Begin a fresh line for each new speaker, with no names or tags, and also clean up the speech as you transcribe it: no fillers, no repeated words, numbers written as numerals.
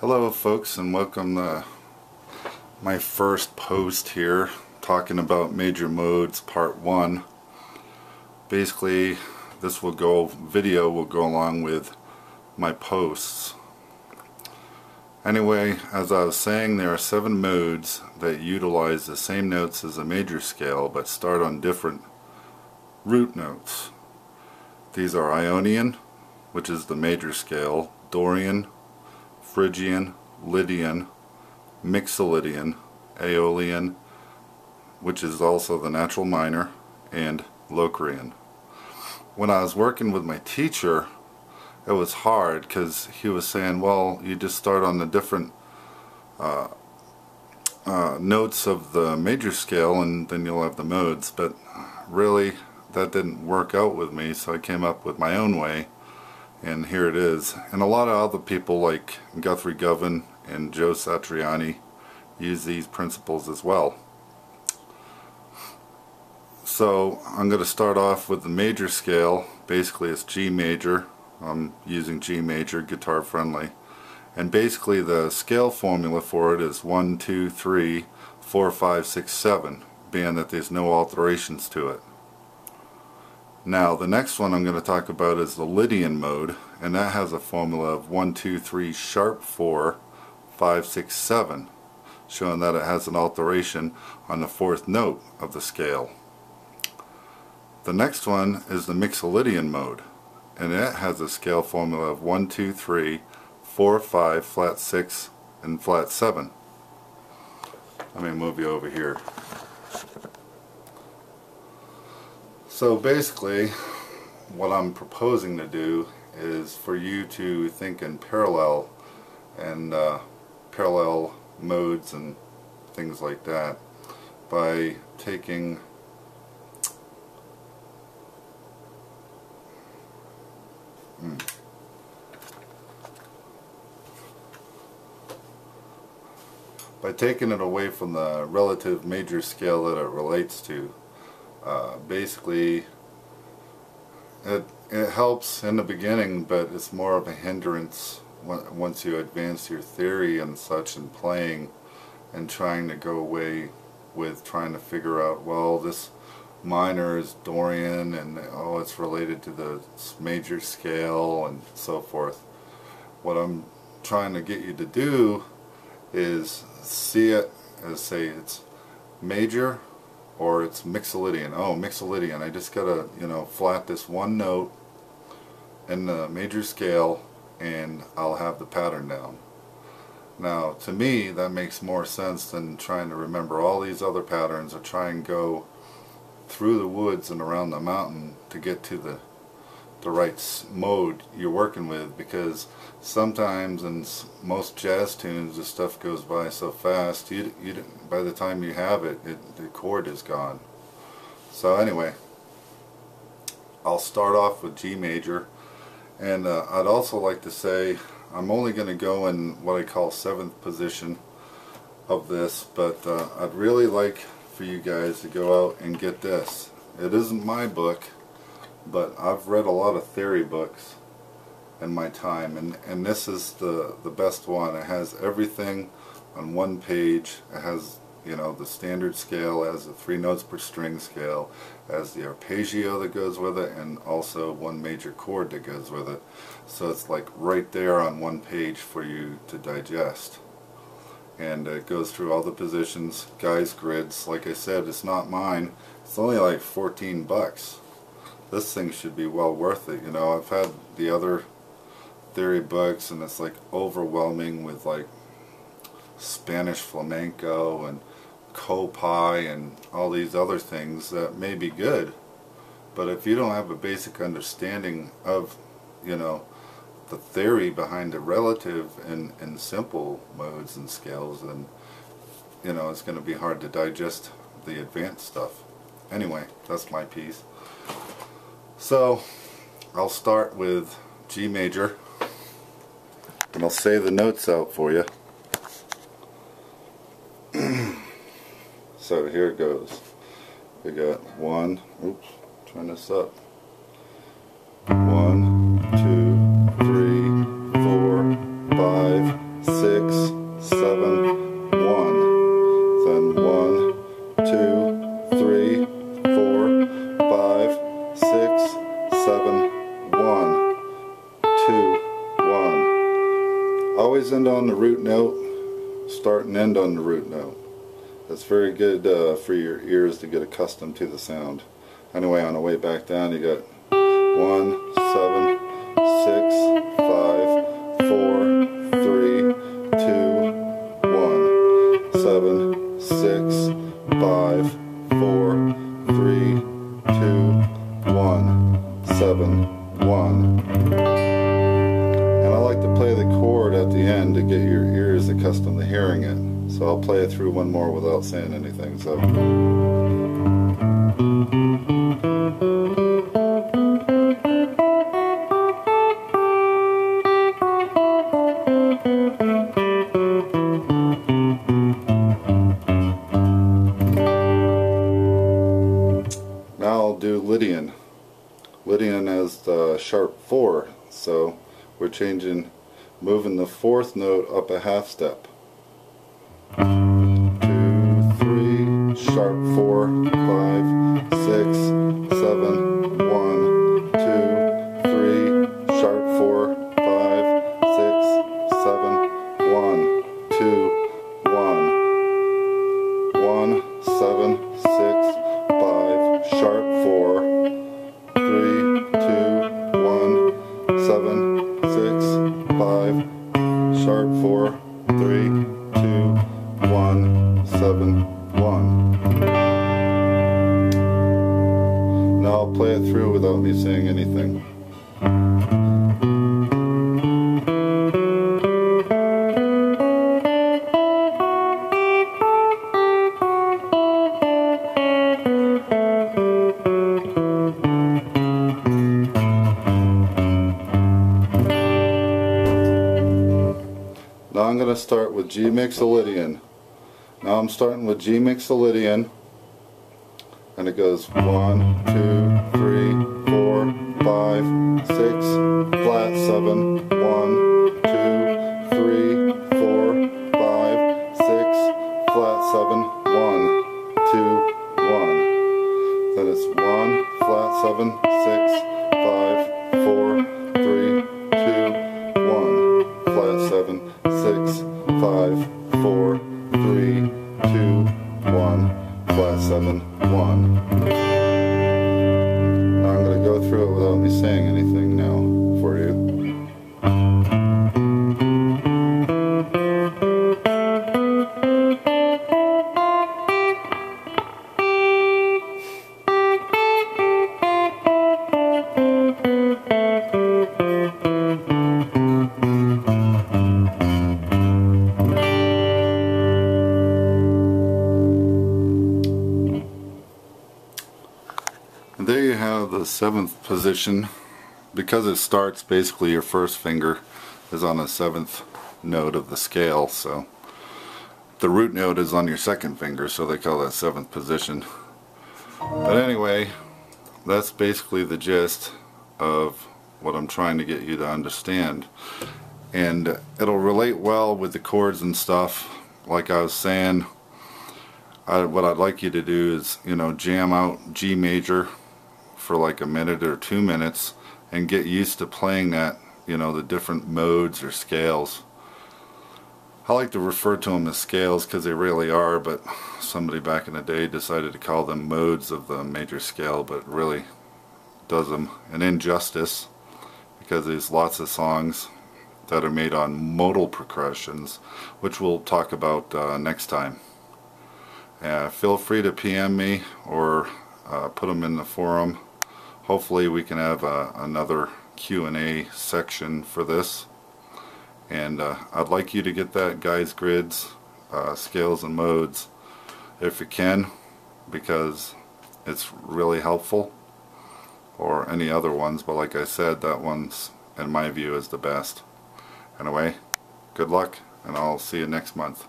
Hello folks, and welcome to my first post here talking about major modes part 1. Basically this video will go along with my posts. Anyway, as I was saying, there are 7 modes that utilize the same notes as a major scale but start on different root notes. These are Ionian, which is the major scale, Dorian, Phrygian, Lydian, Mixolydian, Aeolian, which is also the natural minor, and Locrian. When I was working with my teacher, it was hard because he was saying, well, you just start on the different notes of the major scale and then you'll have the modes, but really that didn't work out with me, so I came up with my own way. And here it is. And a lot of other people like Guthrie Govan and Joe Satriani use these principles as well. So I'm going to start off with the major scale. Basically it's G major. I'm using G major, guitar friendly. And basically the scale formula for it is 1, 2, 3, 4, 5, 6, 7, being that there's no alterations to it. Now the next one I'm going to talk about is the Lydian mode, and that has a formula of 1, 2, 3, sharp 4, 5, 6, 7, showing that it has an alteration on the 4th note of the scale. The next one is the Mixolydian mode, and it has a scale formula of 1, 2, 3, 4, 5, flat 6, and flat 7. Let me move you over here. So basically what I'm proposing to do is for you to think in parallel and parallel modes and things like that by taking it away from the relative major scale that it relates to. Basically it helps in the beginning, but it's more of a hindrance once you advance your theory and such and playing and trying to go away with trying to figure out, well, this minor is Dorian and oh, it's related to the major scale and so forth. What I'm trying to get you to do is see it as, say, it's major or it's Mixolydian. Oh, Mixolydian, I just gotta, flat this one note in the major scale and I'll have the pattern down. Now to me that makes more sense than trying to remember all these other patterns or try and go through the woods and around the mountain to get to the right mode you're working with, because sometimes in most jazz tunes the stuff goes by so fast by the time you have it, the chord is gone. So anyway, I'll start off with G major, and I'd also like to say I'm only going to go in what I call 7th position of this, but I'd really like for you guys to go out and get this. It isn't my book, but I've read a lot of theory books in my time, and this is the best one. It has everything on one page. It has, the standard scale, it has the 3 notes per string scale, it has the arpeggio that goes with it, and also one major chord that goes with it. So it's like right there on one page for you to digest. And it goes through all the positions, guys grids. Like I said, it's not mine. It's only like 14 bucks. This thing should be well worth it. I've had the other theory books and it's like overwhelming with like Spanish flamenco and Copi and all these other things that may be good, but if you don't have a basic understanding of the theory behind the relative and simple modes and scales, then it's going to be hard to digest the advanced stuff. Anyway, that's my piece. So I'll start with G major and I'll say the notes out for you. So here it goes. We got 1, oops, turn this up. 1, 2, 3, 4, 5, 6, 7, 1. Then 1, 2, 3, 4, 5, 6, 7, 1, 2, 1. Always end on the root note. Start and end on the root note. That's very good for your ears to get accustomed to the sound. Anyway, on the way back down, you got 1, 7, 6, 5, 4, 3, 2, 1. 7, 6, 5, 4, 3, 2, 1. 7, 1. And I like to play the chord at the end to get your ears accustomed to hearing it. So I'll play it through one more without saying anything. So. Now I'll do Lydian. Lydian as the sharp 4. So we're moving the 4th note up a half step. 2, 3, sharp 4, 5, 6, 7, 1, 2, 3, sharp 4, 5, 6, 7, 1, 2, 1. 1, 7, 6, 5, sharp 4, 3, 2, 1, 7, 6, 5, sharp 4, 3, 2, 1, 7, 1. Now I'll play it through without me saying anything. Now I'm going to start with G Mixolydian. Now I'm starting with G Mixolydian, and it goes 1, 2, 3, 4, 5, 6, flat 7, 1, 2, 3, 4, 5, 6, flat 7, 1, 2, 1. Then it's 1, flat 7, 6, 5, 4, 3, 2, 1, flat 7, 6, 5, 4, 3, 2, 1, flat 7, 1. Now I'm going to go through it without me saying anything now for you. And there you have the 7th position. Because it starts, basically your first finger is on the 7th note of the scale, so the root note is on your 2nd finger, so they call that 7th position. But anyway, that's basically the gist of what I'm trying to get you to understand, and it'll relate well with the chords and stuff. Like I was saying, what I'd like you to do is, jam out G major for like a minute or 2 minutes and get used to playing that, the different modes or scales. I like to refer to them as scales because they really are, but somebody back in the day decided to call them modes of the major scale, but really does them an injustice, because there's lots of songs that are made on modal percussions, which we'll talk about next time. Feel free to PM me or put them in the forum. Hopefully we can have another Q&A section for this, and I'd like you to get that guys grids, scales and modes if you can, because it's really helpful, or any other ones, but like I said, that one's in my view is the best. Anyway, good luck, and I'll see you next month.